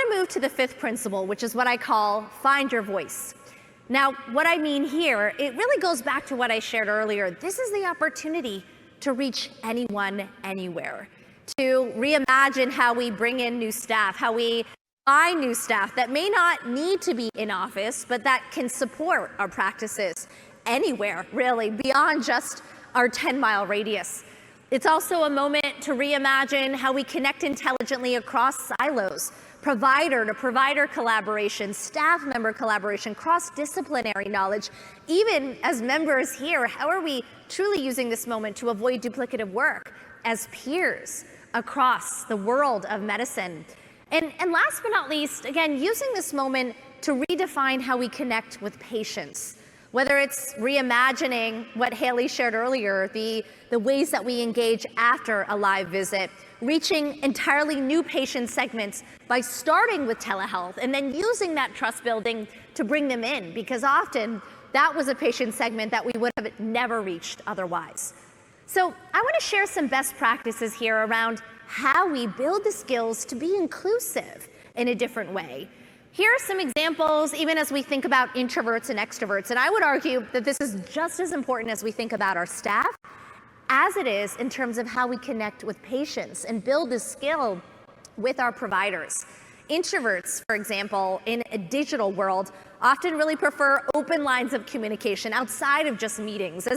to move to the fifth principle, which is what I call find your voice. Now, what I mean here, it really goes back to what I shared earlier. This is the opportunity to reach anyone, anywhere, to reimagine how we bring in new staff, how we find new staff that may not need to be in office, but that can support our practices anywhere, really, beyond just our 10-mile radius. It's also a moment to reimagine how we connect intelligently across silos, provider to provider collaboration, staff member collaboration, cross-disciplinary knowledge. Even as members here, how are we truly using this moment to avoid duplicative work as peers across the world of medicine? And last but not least, again, using this moment to redefine how we connect with patients. Whether it's reimagining what Haley shared earlier, the ways that we engage after a live visit, reaching entirely new patient segments by starting with telehealth and then using that trust building to bring them in, because often that was a patient segment that we would have never reached otherwise. So I want to share some best practices here around how we build the skills to be inclusive in a different way. Here are some examples, even as we think about introverts and extroverts, and I would argue that this is just as important as we think about our staff, as it is in terms of how we connect with patients and build this skill with our providers. Introverts, for example, in a digital world, often really prefer open lines of communication outside of just meetings.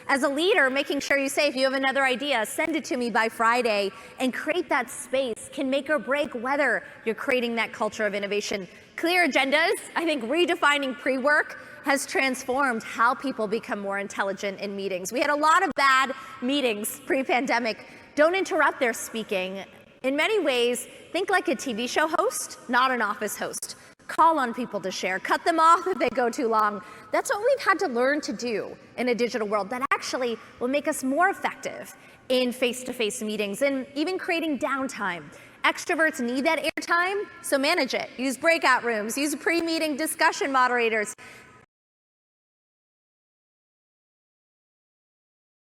As a leader, making sure you say, if you have another idea, send it to me by Friday, and create that space can make or break whether you're creating that culture of innovation. Clear agendas, I think redefining pre-work has transformed how people become more intelligent in meetings. We had a lot of bad meetings pre-pandemic. Don't interrupt their speaking. In many ways, think like a TV show host, not an office host. Call on people to share, cut them off if they go too long. That's what we've had to learn to do in a digital world that actually will make us more effective in face-to-face meetings and even creating downtime. Extroverts need that airtime, so manage it. Use breakout rooms, use pre-meeting discussion moderators.